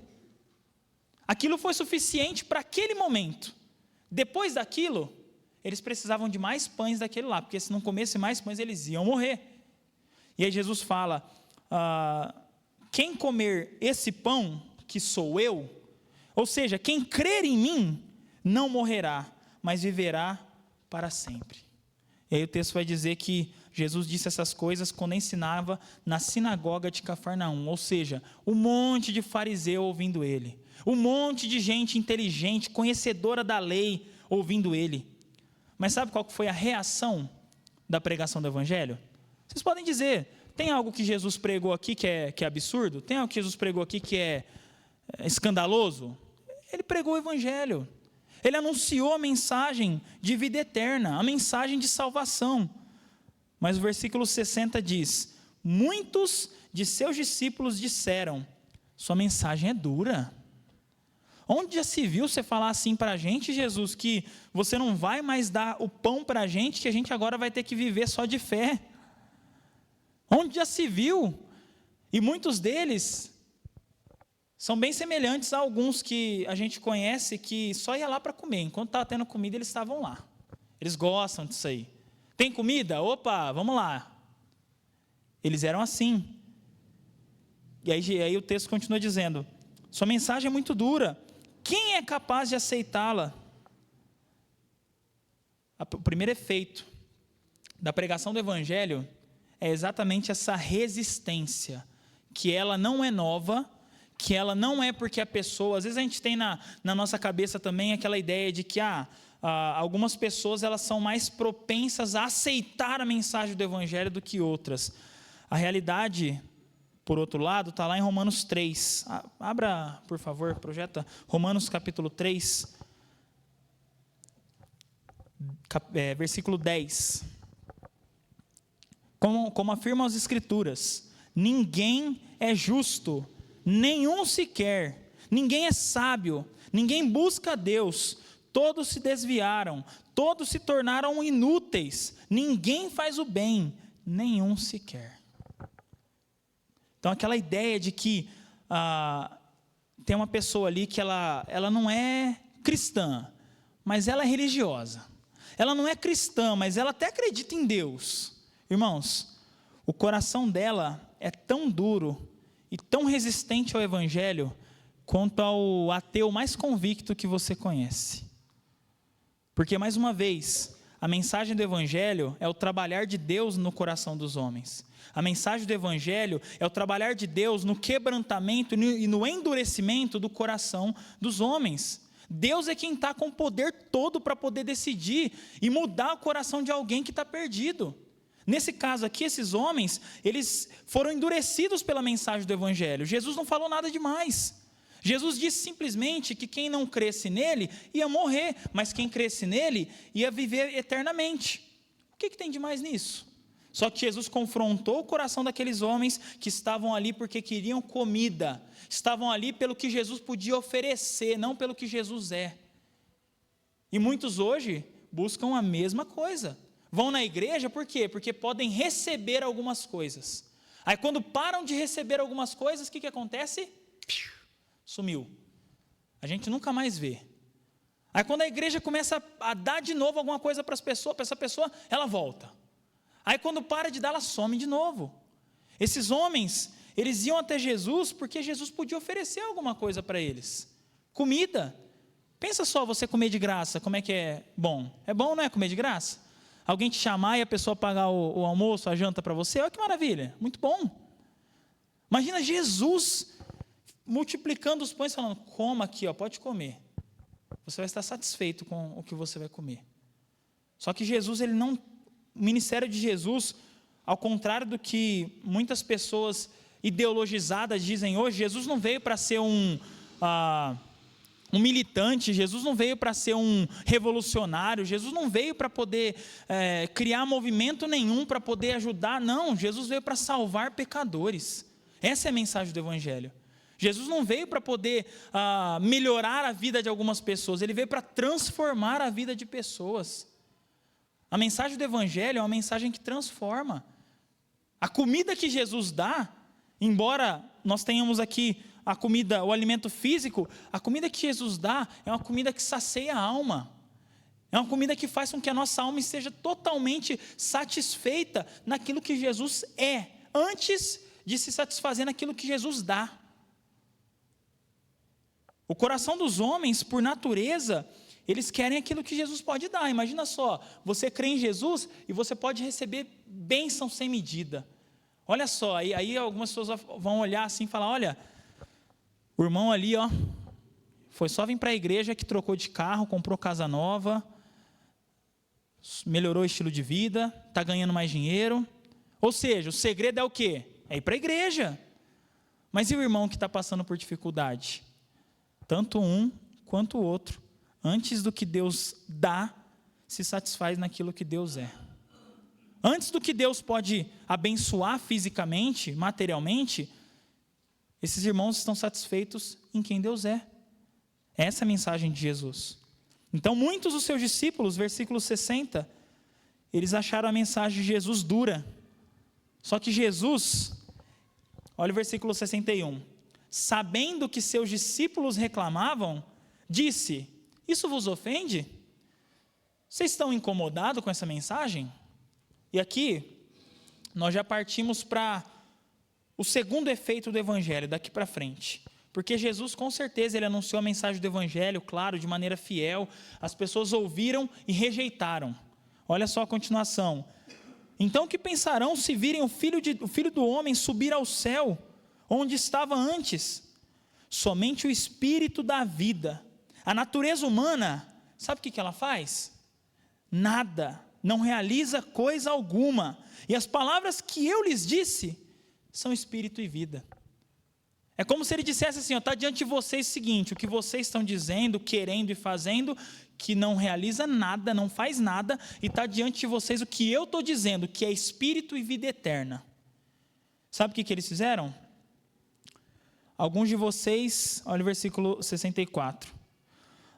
Aquilo foi suficiente para aquele momento. Depois daquilo, eles precisavam de mais pães daquele lá, porque se não comessem mais pães, eles iam morrer. E aí Jesus fala, quem comer esse pão, que sou eu, ou seja, quem crer em mim, não morrerá, mas viverá para sempre. E aí o texto vai dizer que Jesus disse essas coisas quando ensinava na sinagoga de Cafarnaum, ou seja, um monte de fariseu ouvindo ele, um monte de gente inteligente, conhecedora da lei, ouvindo ele. Mas sabe qual foi a reação da pregação do evangelho? Vocês podem dizer, tem algo que Jesus pregou aqui que é absurdo? Tem algo que Jesus pregou aqui que é escandaloso? Ele pregou o evangelho. Ele anunciou a mensagem de vida eterna, a mensagem de salvação. Mas o versículo 60 diz, muitos de seus discípulos disseram, sua mensagem é dura. Onde já se viu você falar assim para a gente, Jesus, que você não vai mais dar o pão para a gente, que a gente agora vai ter que viver só de fé? Onde já se viu? E muitos deles são bem semelhantes a alguns que a gente conhece que só ia lá para comer. Enquanto estava tendo comida, eles estavam lá. Eles gostam disso aí. Tem comida? Opa, vamos lá. Eles eram assim. E aí o texto continua dizendo, sua mensagem é muito dura. Quem é capaz de aceitá-la? O primeiro efeito da pregação do evangelho é exatamente essa resistência, que ela não é nova, que ela não é porque a pessoa, às vezes a gente tem na nossa cabeça também aquela ideia de que algumas pessoas elas são mais propensas a aceitar a mensagem do evangelho do que outras. A realidade, por outro lado, está lá em Romanos 3. Abra, por favor, projeta Romanos capítulo 3, versículo 10. Como afirmam as Escrituras, ninguém é justo, nenhum sequer, ninguém é sábio, ninguém busca a Deus, todos se desviaram, todos se tornaram inúteis, ninguém faz o bem, nenhum sequer. Então aquela ideia de que tem uma pessoa ali que ela não é cristã, mas ela é religiosa, ela não é cristã, mas ela até acredita em Deus. Irmãos, o coração dela é tão duro e tão resistente ao evangelho quanto ao ateu mais convicto que você conhece. Porque, mais uma vez, a mensagem do evangelho é o trabalhar de Deus no coração dos homens. A mensagem do evangelho é o trabalhar de Deus no quebrantamento e no endurecimento do coração dos homens. Deus é quem está com o poder todo para poder decidir e mudar o coração de alguém que está perdido. Nesse caso aqui, esses homens, eles foram endurecidos pela mensagem do evangelho. Jesus não falou nada demais. Jesus disse simplesmente que quem não cresce nele ia morrer, mas quem cresce nele ia viver eternamente. O que tem de mais nisso? Só que Jesus confrontou o coração daqueles homens que estavam ali porque queriam comida, estavam ali pelo que Jesus podia oferecer, não pelo que Jesus é. E muitos hoje buscam a mesma coisa. Vão na igreja por quê? Porque podem receber algumas coisas. Aí quando param de receber algumas coisas, o que acontece? Sumiu. A gente nunca mais vê. Aí quando a igreja começa a dar de novo alguma coisa para essa pessoa, ela volta. Aí quando para de dar, ela some de novo. Esses homens, eles iam até Jesus porque Jesus podia oferecer alguma coisa para eles. Comida. Pensa só você comer de graça, como é que é bom? É bom, não é, comer de graça? Alguém te chamar e a pessoa pagar o almoço, a janta para você, olha que maravilha, muito bom. Imagina Jesus multiplicando os pães, falando, coma aqui, pode comer. Você vai estar satisfeito com o que você vai comer. Só que Jesus, o ministério de Jesus, ao contrário do que muitas pessoas ideologizadas dizem hoje, Jesus não veio para ser um militante, Jesus não veio para ser um revolucionário, Jesus não veio para poder criar movimento nenhum, para poder ajudar, não, Jesus veio para salvar pecadores. Essa é a mensagem do evangelho. Jesus não veio para poder melhorar a vida de algumas pessoas, ele veio para transformar a vida de pessoas. A mensagem do evangelho é uma mensagem que transforma. A comida que Jesus dá, embora nós tenhamos aqui a comida, o alimento físico, a comida que Jesus dá é uma comida que sacia a alma. É uma comida que faz com que a nossa alma esteja totalmente satisfeita naquilo que Jesus é, antes de se satisfazer naquilo que Jesus dá. O coração dos homens, por natureza, eles querem aquilo que Jesus pode dar. Imagina só, você crê em Jesus e você pode receber bênção sem medida. Olha só, aí algumas pessoas vão olhar assim e falar, olha, o irmão ali, ó, foi só vir para a igreja que trocou de carro, comprou casa nova, melhorou o estilo de vida, está ganhando mais dinheiro. Ou seja, o segredo é o quê? É ir para a igreja. Mas e o irmão que está passando por dificuldade? Tanto um quanto o outro, antes do que Deus dá, se satisfaz naquilo que Deus é. Antes do que Deus pode abençoar fisicamente, materialmente, esses irmãos estão satisfeitos em quem Deus é. Essa é a mensagem de Jesus. Então, muitos dos seus discípulos, versículo 60, eles acharam a mensagem de Jesus dura. Só que Jesus, olha o versículo 61, sabendo que seus discípulos reclamavam, disse, isso vos ofende? Vocês estão incomodados com essa mensagem? E aqui, nós já partimos para o segundo efeito do Evangelho, daqui para frente. Porque Jesus, com certeza, ele anunciou a mensagem do Evangelho, claro, de maneira fiel. As pessoas ouviram e rejeitaram. Olha só a continuação. Então, que pensarão se virem o filho do homem subir ao céu, onde estava antes? Somente o Espírito da vida. A natureza humana, sabe o que ela faz? Nada. Não realiza coisa alguma, e as palavras que eu lhes disse, são espírito e vida. É como se ele dissesse assim, está diante de vocês o seguinte, o que vocês estão dizendo, querendo e fazendo, que não realiza nada, não faz nada, e está diante de vocês o que eu estou dizendo, que é espírito e vida eterna. Sabe o que eles fizeram? Alguns de vocês, olha o versículo 64,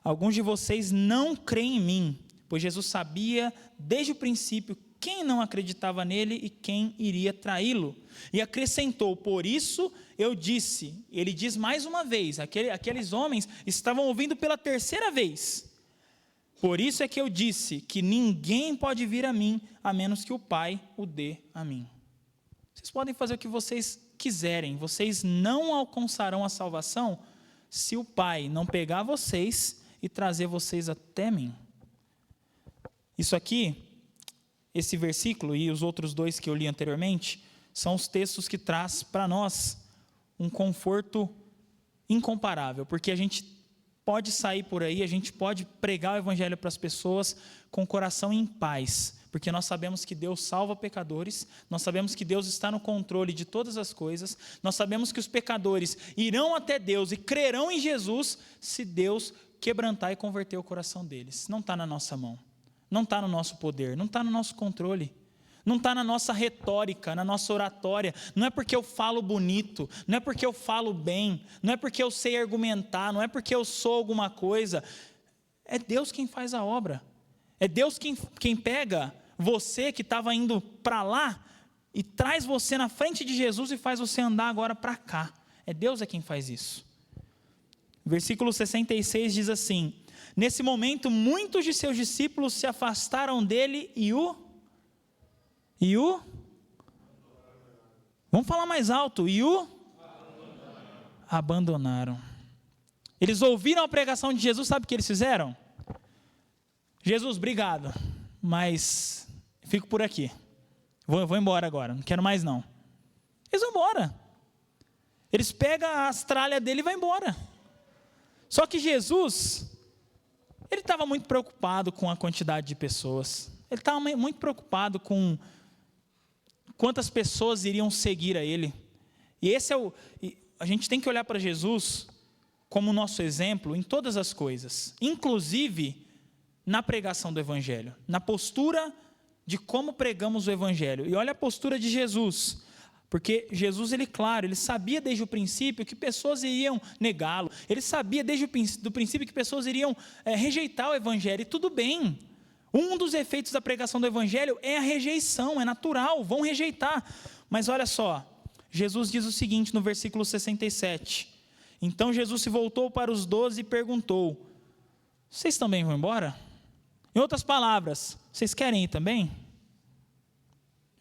alguns de vocês não creem em mim, pois Jesus sabia desde o princípio quem não acreditava nele e quem iria traí-lo. E acrescentou, por isso eu disse, ele diz mais uma vez, aqueles homens estavam ouvindo pela terceira vez. Por isso é que eu disse que ninguém pode vir a mim, a menos que o Pai o dê a mim. Vocês podem fazer o que vocês quiserem, vocês não alcançarão a salvação se o Pai não pegar vocês e trazer vocês até mim. Isso aqui, esse versículo e os outros dois que eu li anteriormente, são os textos que traz para nós um conforto incomparável, porque a gente pode sair por aí, a gente pode pregar o Evangelho para as pessoas com o coração em paz, porque nós sabemos que Deus salva pecadores, nós sabemos que Deus está no controle de todas as coisas, nós sabemos que os pecadores irão até Deus e crerão em Jesus, se Deus quebrantar e converter o coração deles. Não está na nossa mão. Não está no nosso poder, não está no nosso controle, não está na nossa retórica, na nossa oratória, não é porque eu falo bonito, não é porque eu falo bem, não é porque eu sei argumentar, não é porque eu sou alguma coisa, é Deus quem faz a obra, é Deus quem pega você que estava indo para lá e traz você na frente de Jesus e faz você andar agora para cá, Deus é quem faz isso. Versículo 66 diz assim, nesse momento, muitos de seus discípulos se afastaram dele e o? Vamos falar mais alto. E o? Abandonaram. Eles ouviram a pregação de Jesus, sabe o que eles fizeram? Jesus, obrigado, mas fico por aqui. Vou embora agora, não quero mais não. Eles vão embora. Eles pegam a astralha dele e vão embora. Só que Jesus, ele estava muito preocupado com a quantidade de pessoas. Ele estava muito preocupado com quantas pessoas iriam seguir a ele. E a gente tem que olhar para Jesus como nosso exemplo em todas as coisas, inclusive na pregação do Evangelho, na postura de como pregamos o Evangelho. E olha a postura de Jesus, porque Jesus, ele sabia desde o princípio que pessoas iriam negá-lo, ele sabia desde o princípio que pessoas iriam rejeitar o Evangelho, e tudo bem. Um dos efeitos da pregação do Evangelho é a rejeição, é natural, vão rejeitar. Mas olha só, Jesus diz o seguinte no versículo 67, Então Jesus se voltou para os 12 e perguntou: vocês também vão embora? Em outras palavras, vocês querem ir também?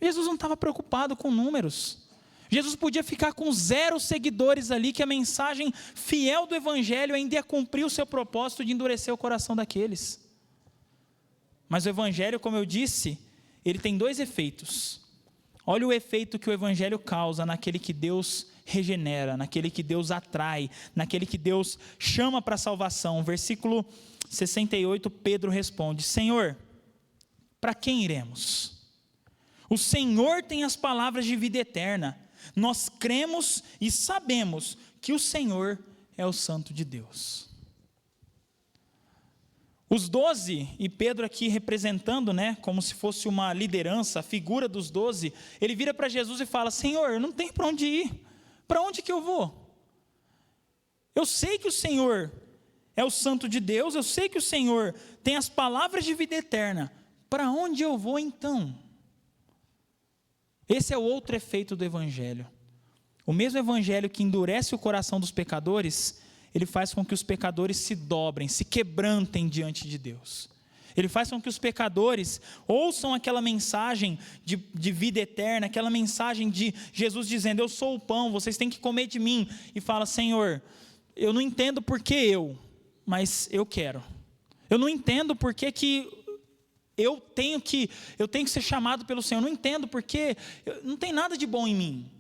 Jesus não estava preocupado com números. Jesus podia ficar com 0 seguidores ali, que a mensagem fiel do evangelho ainda ia cumprir o seu propósito de endurecer o coração daqueles. Mas o evangelho, como eu disse, ele tem 2 efeitos. Olha o efeito que o evangelho causa naquele que Deus regenera, naquele que Deus atrai, naquele que Deus chama para a salvação. Versículo 68, Pedro responde: Senhor, para quem iremos? O Senhor tem as palavras de vida eterna. Nós cremos e sabemos que o Senhor é o Santo de Deus. Os 12, e Pedro aqui representando, como se fosse uma liderança, a figura dos 12, ele vira para Jesus e fala: Senhor, eu não tenho para onde ir, para onde que eu vou? Eu sei que o Senhor é o Santo de Deus, eu sei que o Senhor tem as palavras de vida eterna, para onde eu vou então? Esse é o outro efeito do evangelho. O mesmo evangelho que endurece o coração dos pecadores, ele faz com que os pecadores se dobrem, se quebrantem diante de Deus. Ele faz com que os pecadores ouçam aquela mensagem de vida eterna, aquela mensagem de Jesus dizendo: eu sou o pão, vocês têm que comer de mim. E fala: Senhor, eu não entendo por que mas eu quero. Eu não entendo por que eu tenho que ser chamado pelo Senhor. Eu não entendo porque não tem nada de bom em mim.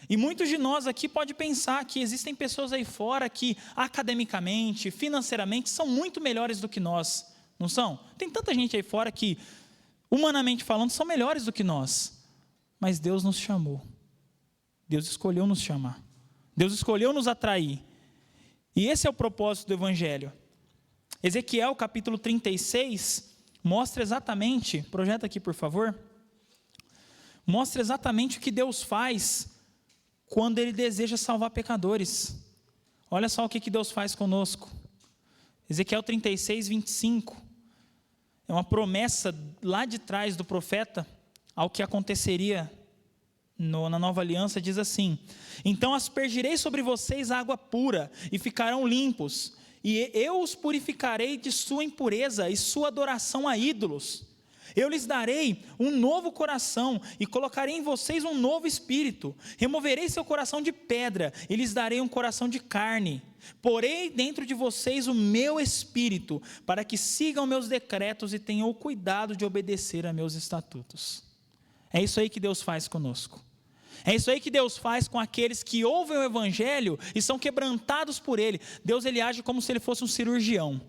E muitos de nós aqui podem pensar que existem pessoas aí fora que academicamente, financeiramente, são muito melhores do que nós, não são? Tem tanta gente aí fora que, humanamente falando, são melhores do que nós. Mas Deus nos chamou. Deus escolheu nos chamar. Deus escolheu nos atrair. E esse é o propósito do evangelho. Ezequiel capítulo 36 mostra exatamente, projeta aqui por favor, mostra exatamente o que Deus faz quando Ele deseja salvar pecadores. Olha só o que Deus faz conosco. Ezequiel 36, 25. É uma promessa lá de trás do profeta ao que aconteceria na nova aliança. Diz assim: então aspergirei sobre vocês água pura e ficarão limpos, e eu os purificarei de sua impureza e sua adoração a ídolos. Eu lhes darei um novo coração e colocarei em vocês um novo espírito. Removerei seu coração de pedra e lhes darei um coração de carne. Porei dentro de vocês o meu espírito, para que sigam meus decretos e tenham o cuidado de obedecer a meus estatutos. É isso aí que Deus faz conosco. É isso aí que Deus faz com aqueles que ouvem o evangelho e são quebrantados por ele. Deus, ele age como se ele fosse um cirurgião.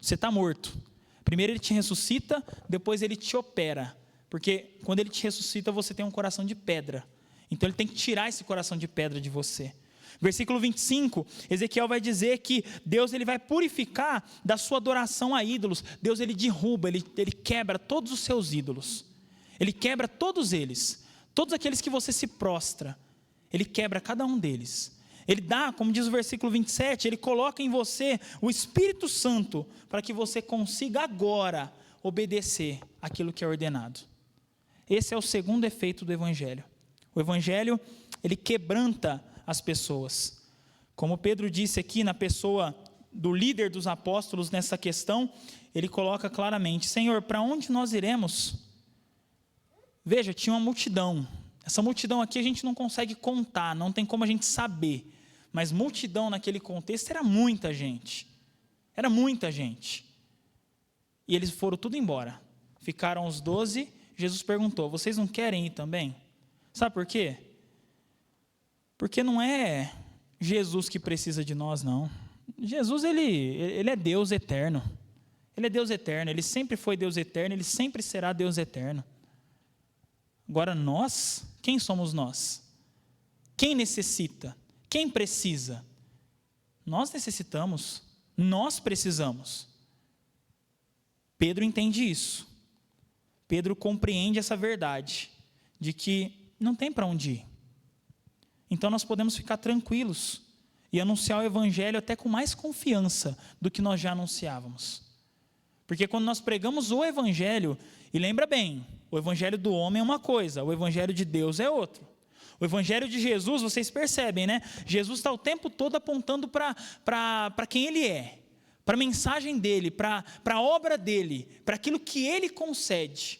Você está morto. Primeiro ele te ressuscita, depois ele te opera. Porque quando ele te ressuscita, você tem um coração de pedra. Então ele tem que tirar esse coração de pedra de você. Versículo 25, Ezequiel vai dizer que Deus, ele vai purificar da sua adoração a ídolos. Deus, ele derruba, ele quebra todos os seus ídolos. Ele quebra todos eles. Todos aqueles que você se prostra, ele quebra cada um deles. Ele dá, como diz o versículo 27, ele coloca em você o Espírito Santo, para que você consiga agora obedecer aquilo que é ordenado. Esse é o segundo efeito do evangelho. O evangelho, ele quebranta as pessoas. Como Pedro disse aqui, na pessoa do líder dos apóstolos nessa questão, ele coloca claramente: Senhor, para onde nós iremos? Veja, tinha uma multidão. Essa multidão aqui a gente não consegue contar, não tem como a gente saber. Mas multidão naquele contexto era muita gente. Era muita gente. E eles foram tudo embora. Ficaram os 12. Jesus perguntou: vocês não querem ir também? Sabe por quê? Porque não é Jesus que precisa de nós, não. Jesus, ele é Deus eterno. Ele é Deus eterno. Ele sempre foi Deus eterno. Ele sempre será Deus eterno. Agora nós, quem somos nós? Quem necessita? Quem precisa? Nós necessitamos, nós precisamos. Pedro entende isso. Pedro compreende essa verdade, de que não tem para onde ir. Então nós podemos ficar tranquilos e anunciar o evangelho até com mais confiança do que nós já anunciávamos. Porque quando nós pregamos o evangelho, e lembra bem, o evangelho do homem é uma coisa, o evangelho de Deus é outro. O evangelho de Jesus, vocês percebem, né? Jesus está o tempo todo apontando para quem ele é, para a mensagem dele, para a obra dele, para aquilo que ele concede.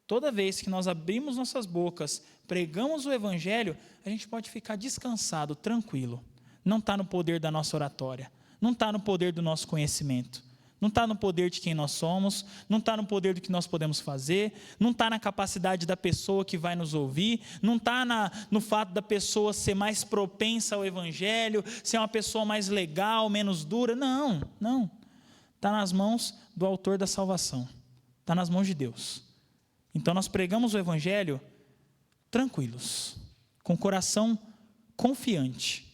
Toda vez que nós abrimos nossas bocas, pregamos o evangelho, a gente pode ficar descansado, tranquilo. Não está no poder da nossa oratória, não está no poder do nosso conhecimento, não está no poder de quem nós somos, não está no poder do que nós podemos fazer, não está na capacidade da pessoa que vai nos ouvir, não está no fato da pessoa ser mais propensa ao evangelho, ser uma pessoa mais legal, menos dura. Não. Está nas mãos do autor da salvação, está nas mãos de Deus. Então nós pregamos o evangelho tranquilos, com o coração confiante.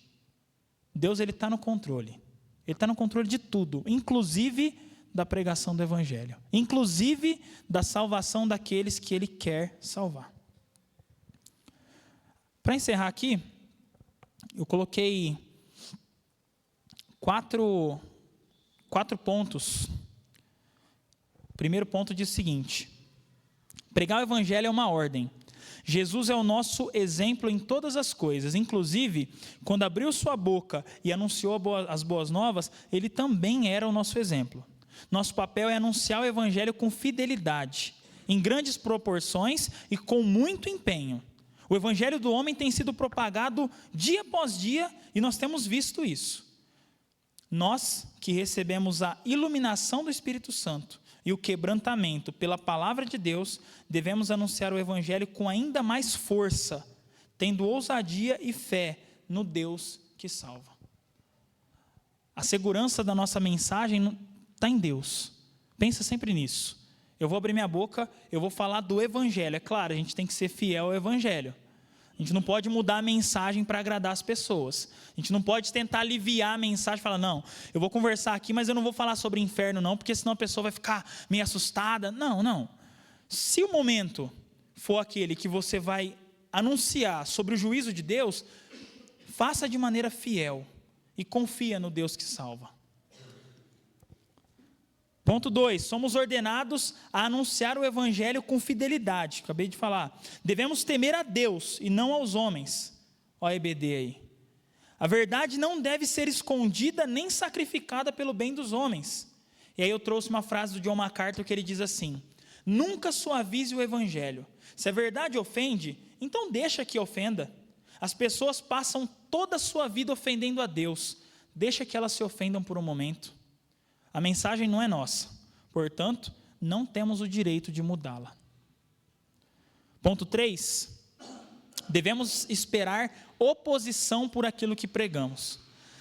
Deus, ele está no controle. Ele está no controle de tudo, inclusive da pregação do evangelho, inclusive da salvação daqueles que ele quer salvar. Para encerrar aqui, eu coloquei quatro pontos. O primeiro ponto diz o seguinte: pregar o evangelho é uma ordem. Jesus é o nosso exemplo em todas as coisas, inclusive, quando abriu sua boca e anunciou as boas novas, ele também era o nosso exemplo. Nosso papel é anunciar o evangelho com fidelidade, em grandes proporções e com muito empenho. O evangelho do homem tem sido propagado dia após dia e nós temos visto isso. Nós que recebemos a iluminação do Espírito Santo e o quebrantamento pela palavra de Deus, devemos anunciar o evangelho com ainda mais força, tendo ousadia e fé no Deus que salva. A segurança da nossa mensagem está em Deus. Pensa sempre nisso. Eu vou abrir minha boca, eu vou falar do evangelho. É claro, a gente tem que ser fiel ao evangelho. A gente não pode mudar a mensagem para agradar as pessoas. A gente não pode tentar aliviar a mensagem e falar, não, eu vou conversar aqui, mas eu não vou falar sobre inferno não, porque senão a pessoa vai ficar meio assustada. Não. Se o momento for aquele que você vai anunciar sobre o juízo de Deus, faça de maneira fiel e confia no Deus que salva. Ponto 2, somos ordenados a anunciar o evangelho com fidelidade. Acabei de falar. Devemos temer a Deus e não aos homens. Olha a EBD aí. A verdade não deve ser escondida nem sacrificada pelo bem dos homens. E aí eu trouxe uma frase do John MacArthur que ele diz assim: nunca suavize o evangelho. Se a verdade ofende, então deixa que ofenda. As pessoas passam toda a sua vida ofendendo a Deus. Deixa que elas se ofendam por um momento. A mensagem não é nossa, portanto, não temos o direito de mudá-la. Ponto 3, devemos esperar oposição por aquilo que pregamos.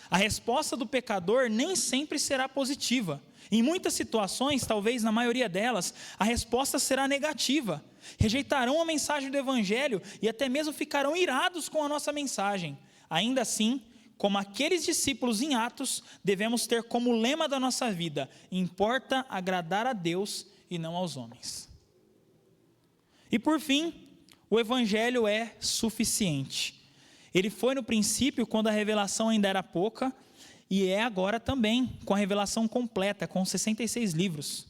A resposta do pecador nem sempre será positiva. Em muitas situações, talvez na maioria delas, a resposta será negativa. Rejeitarão a mensagem do evangelho e até mesmo ficarão irados com a nossa mensagem. Ainda assim, como aqueles discípulos em Atos, devemos ter como lema da nossa vida: importa agradar a Deus e não aos homens. E por fim, o evangelho é suficiente. Ele foi no princípio, quando a revelação ainda era pouca, e é agora também, com a revelação completa, com 66 livros.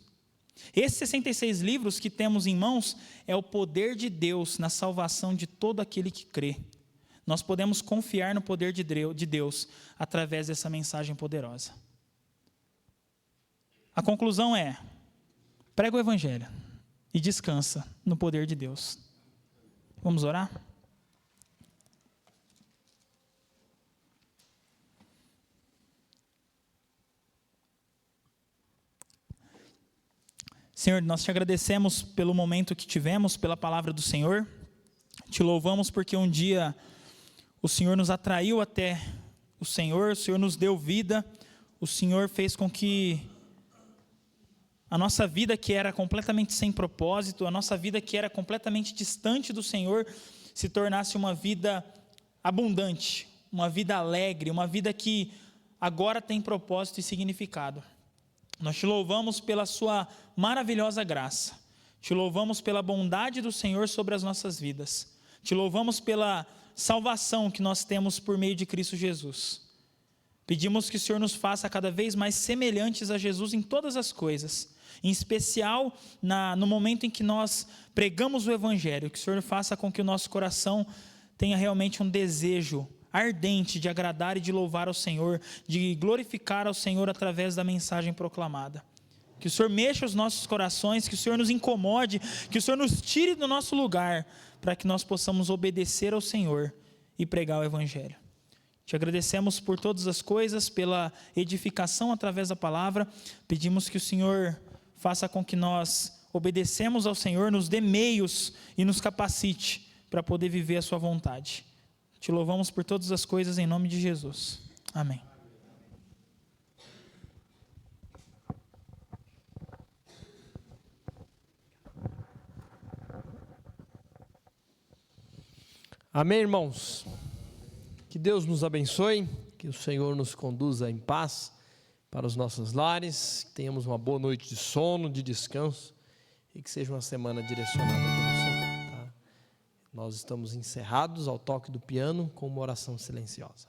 Esses 66 livros que temos em mãos é o poder de Deus na salvação de todo aquele que crê. Nós podemos confiar no poder de Deus através dessa mensagem poderosa. A conclusão é: prega o evangelho e descansa no poder de Deus. Vamos orar? Senhor, nós te agradecemos pelo momento que tivemos, pela palavra do Senhor. Te louvamos porque um dia o Senhor nos atraiu até o Senhor nos deu vida, o Senhor fez com que a nossa vida, que era completamente sem propósito, a nossa vida que era completamente distante do Senhor, se tornasse uma vida abundante, uma vida alegre, uma vida que agora tem propósito e significado. Nós te louvamos pela sua maravilhosa graça, te louvamos pela bondade do Senhor sobre as nossas vidas, te louvamos pela salvação que nós temos por meio de Cristo Jesus. Pedimos que o Senhor nos faça cada vez mais semelhantes a Jesus em todas as coisas, em especial no momento em que nós pregamos o Evangelho, que o Senhor faça com que o nosso coração tenha realmente um desejo ardente de agradar e de louvar ao Senhor, de glorificar ao Senhor através da mensagem proclamada. Que o Senhor mexa os nossos corações, que o Senhor nos incomode, que o Senhor nos tire do nosso lugar, para que nós possamos obedecer ao Senhor e pregar o Evangelho. Te agradecemos por todas as coisas, pela edificação através da palavra. Pedimos que o Senhor faça com que nós obedecemos ao Senhor, nos dê meios e nos capacite para poder viver a sua vontade. Te louvamos por todas as coisas em nome de Jesus. Amém. Amém, irmãos? Que Deus nos abençoe, que o Senhor nos conduza em paz para os nossos lares, que tenhamos uma boa noite de sono, de descanso e que seja uma semana direcionada pelo Senhor. Tá? Nós estamos encerrados ao toque do piano com uma oração silenciosa.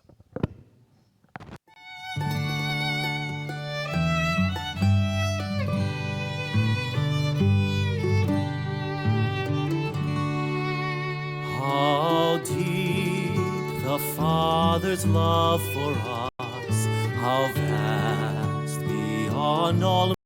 How deep the Father's love for us.